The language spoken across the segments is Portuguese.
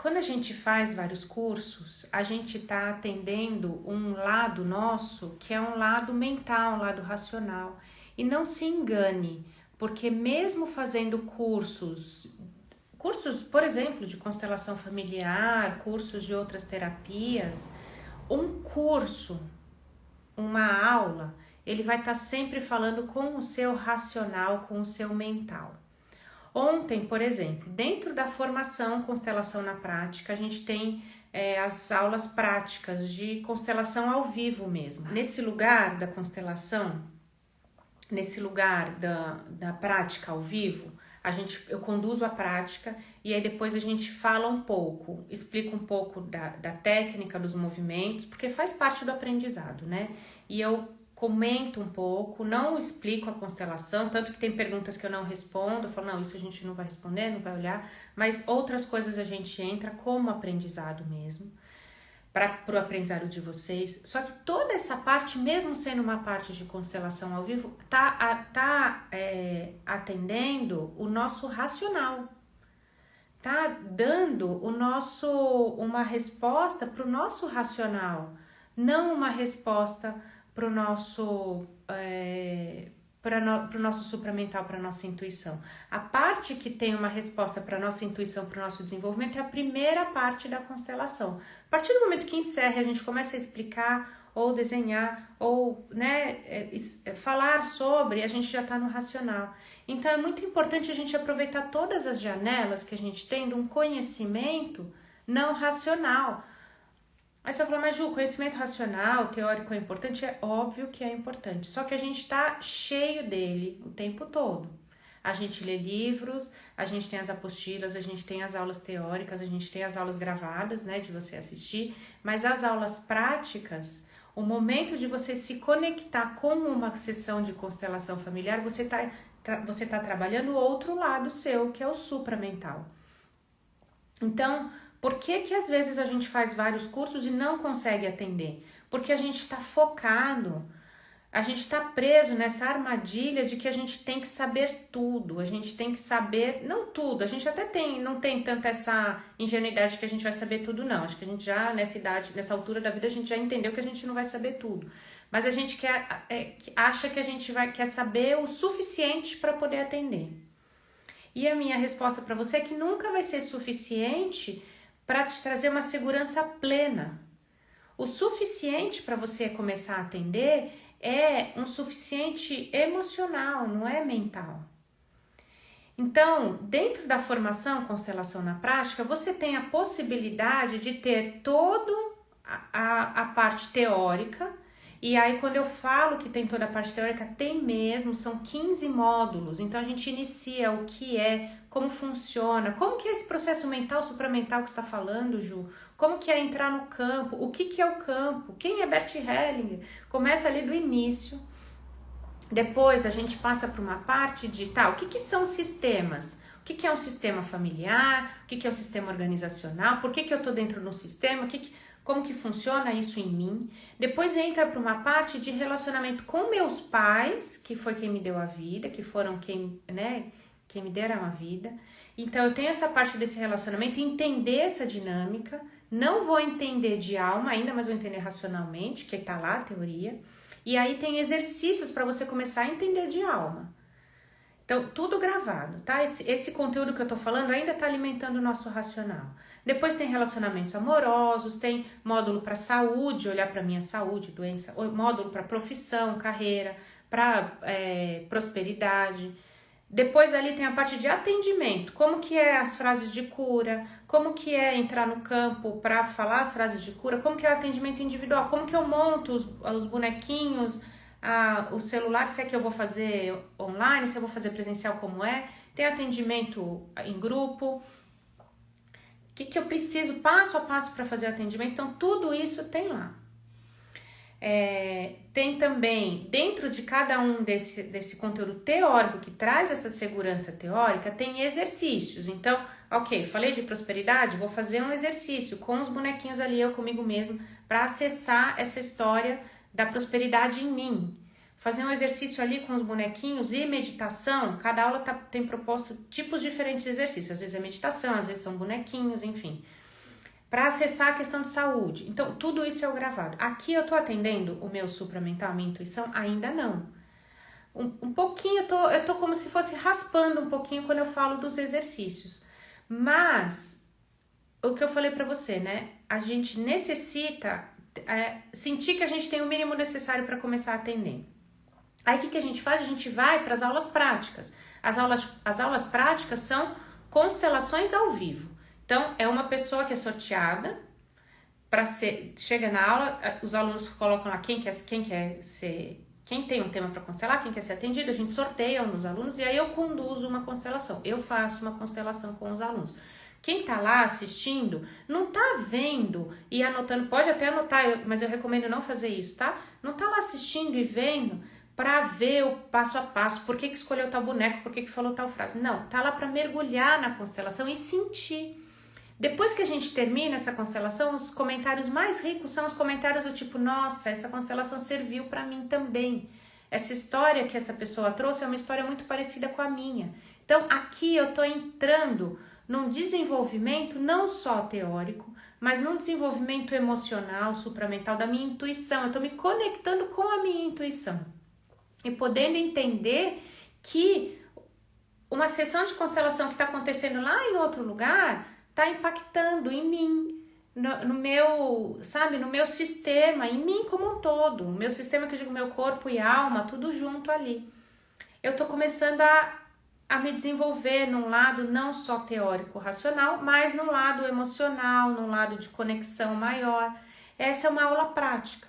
quando a gente faz vários cursos, a gente está atendendo um lado nosso que é um lado mental, um lado racional. E não se engane, porque mesmo fazendo cursos, por exemplo, de constelação familiar, cursos de outras terapias, um curso, uma aula, ele vai estar sempre falando com o seu racional, com o seu mental. Ontem, por exemplo, dentro da formação Constelação na Prática, a gente tem as aulas práticas de constelação ao vivo mesmo. Nesse lugar da constelação, nesse lugar da prática ao vivo, eu conduzo a prática e aí depois a gente fala um pouco, explica um pouco da técnica, dos movimentos, porque faz parte do aprendizado, né? E eu comento um pouco, não explico a constelação, tanto que tem perguntas que eu não respondo, eu falo, não, isso a gente não vai responder, não vai olhar, mas outras coisas a gente entra como aprendizado mesmo, para o aprendizado de vocês. Só que toda essa parte, mesmo sendo uma parte de constelação ao vivo, tá atendendo o nosso racional, tá dando uma resposta para o nosso racional, não uma resposta para o nosso supramental, para a nossa intuição. A parte que tem uma resposta para a nossa intuição, para o nosso desenvolvimento, é a primeira parte da constelação. A partir do momento que encerra, a gente começa a explicar, ou desenhar, ou falar sobre, a gente já está no racional. Então é muito importante a gente aproveitar todas as janelas que a gente tem de um conhecimento não racional. Aí você vai falar, mas Ju, conhecimento racional, teórico é importante? É óbvio que é importante, só que a gente está cheio dele o tempo todo. A gente lê livros, a gente tem as apostilas, a gente tem as aulas teóricas, a gente tem as aulas gravadas, né, de você assistir, mas as aulas práticas, o momento de você se conectar com uma sessão de constelação familiar, você tá trabalhando o outro lado seu, que é o supramental. Então, por que às vezes a gente faz vários cursos e não consegue atender? Porque a gente está focado, a gente está preso nessa armadilha de que a gente tem que saber tudo, a gente tem que saber, não tudo, a gente até não tem tanta essa ingenuidade que a gente vai saber tudo, não. Acho que a gente já, nessa altura da vida, a gente já entendeu que a gente não vai saber tudo. Mas a gente acha que a gente quer saber o suficiente para poder atender. E a minha resposta para você é que nunca vai ser suficiente para te trazer uma segurança plena. O suficiente para você começar a atender é um suficiente emocional, não é mental. Então, dentro da formação Constelação na Prática, você tem a possibilidade de ter toda a parte teórica. E aí, quando eu falo que tem toda a parte teórica, tem mesmo, são 15 módulos. Então, a gente inicia o que é, como funciona, como que é esse processo mental, supramental que você está falando, Ju? Como que é entrar no campo? O que é o campo? Quem é Bert Hellinger? Começa ali do início. Depois, a gente passa para uma parte de, o que são sistemas? O que é um sistema familiar? O que é um sistema organizacional? Por que eu estou dentro de um sistema? Como que funciona isso em mim? Depois entra para uma parte de relacionamento com meus pais, que foi quem me deu a vida, que foram quem me deram a vida. Então eu tenho essa parte desse relacionamento, entender essa dinâmica. Não vou entender de alma ainda, mas vou entender racionalmente, que está lá a teoria. E aí tem exercícios para você começar a entender de alma. Então, tudo gravado, tá? Esse conteúdo que eu tô falando ainda tá alimentando o nosso racional. Depois tem relacionamentos amorosos, tem módulo para saúde, olhar para minha saúde, doença, módulo para profissão, carreira, para prosperidade. Depois ali tem a parte de atendimento, como que é as frases de cura, como que é entrar no campo para falar as frases de cura, como que é o atendimento individual, como que eu monto os bonequinhos, o celular, se é que eu vou fazer online, se eu vou fazer presencial, como é. Tem atendimento em grupo, o que eu preciso passo a passo para fazer o atendimento. Então tudo isso tem lá. Tem também, dentro de cada um desse conteúdo teórico que traz essa segurança teórica, tem exercícios. Então, ok, falei de prosperidade, vou fazer um exercício com os bonequinhos ali, eu comigo mesmo, para acessar essa história da prosperidade em mim. Fazer um exercício ali com os bonequinhos e meditação. Cada aula tem proposto tipos diferentes de exercícios. Às vezes é meditação, às vezes são bonequinhos, enfim. para acessar a questão de saúde. Então, tudo isso é o gravado. Aqui eu tô atendendo o meu supramental, a minha intuição? Ainda não. Um pouquinho, eu tô como se fosse raspando um pouquinho quando eu falo dos exercícios. Mas, o que eu falei para você, né? A gente necessita sentir que a gente tem o mínimo necessário para começar a atender. Aí, o que a gente faz? A gente vai para as aulas práticas. As aulas práticas são constelações ao vivo. Então, é uma pessoa que é sorteada, chega na aula, os alunos colocam lá quem tem um tema para constelar, quem quer ser atendido, a gente sorteia um dos alunos e aí eu conduzo uma constelação, eu faço uma constelação com os alunos. Quem tá lá assistindo não tá vendo e anotando, pode até anotar, mas eu recomendo não fazer isso, tá? Não tá lá assistindo e vendo para ver o passo a passo, por que escolheu tal boneco, por que falou tal frase. Não, tá lá para mergulhar na constelação e sentir. Depois que a gente termina essa constelação, os comentários mais ricos são os comentários do tipo, nossa, essa constelação serviu para mim também. Essa história que essa pessoa trouxe é uma história muito parecida com a minha. Então, aqui eu tô entrando num desenvolvimento não só teórico, mas num desenvolvimento emocional, supramental, da minha intuição. Eu tô me conectando com a minha intuição e podendo entender que uma sessão de constelação que está acontecendo lá em outro lugar está impactando em mim, no meu, sabe, no meu sistema, em mim como um todo, o meu sistema que eu digo, meu corpo e alma, tudo junto ali. Eu tô começando a me desenvolver num lado não só teórico, racional, mas no lado emocional, no lado de conexão maior. Essa é uma aula prática.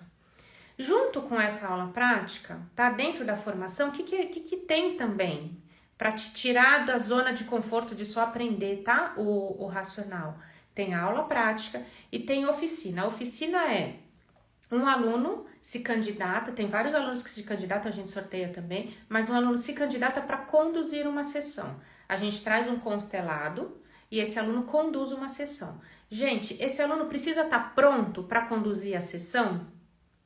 Junto com essa aula prática, tá dentro da formação, o que tem também? Para te tirar da zona de conforto de só aprender, tá? O racional. Tem aula prática e tem oficina. A oficina é um aluno se candidata, tem vários alunos que se candidatam, a gente sorteia também, mas um aluno se candidata para conduzir uma sessão. A gente traz um constelado e esse aluno conduz uma sessão. Gente, esse aluno precisa estar pronto para conduzir a sessão?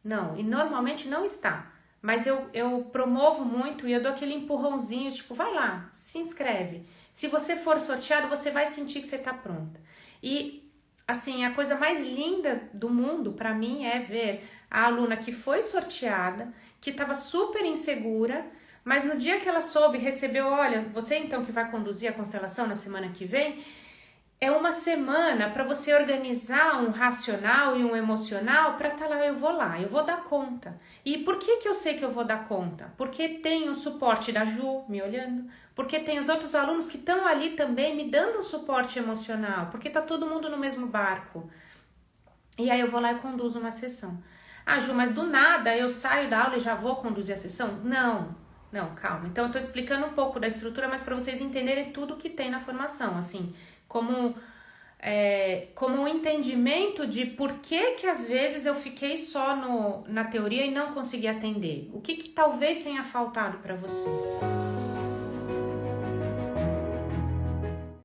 Não, e normalmente não está. Mas eu promovo muito e eu dou aquele empurrãozinho, tipo, vai lá, se inscreve. Se você for sorteado, você vai sentir que você está pronta. E, assim, a coisa mais linda do mundo, para mim, é ver a aluna que foi sorteada, que estava super insegura, mas no dia que ela soube, recebeu, olha, você então que vai conduzir a constelação na semana que vem, é uma semana para você organizar um racional e um emocional para estar lá, eu vou dar conta. E por que eu sei que eu vou dar conta? Porque tem o suporte da Ju me olhando, porque tem os outros alunos que estão ali também me dando um suporte emocional, porque tá todo mundo no mesmo barco. E aí eu vou lá e conduzo uma sessão. Ah, Ju, mas do nada eu saio da aula e já vou conduzir a sessão? Não, calma. Então eu tô explicando um pouco da estrutura, mas para vocês entenderem tudo que tem na formação, assim, como um entendimento de por que às vezes eu fiquei só na teoria e não consegui atender. O que talvez tenha faltado para você.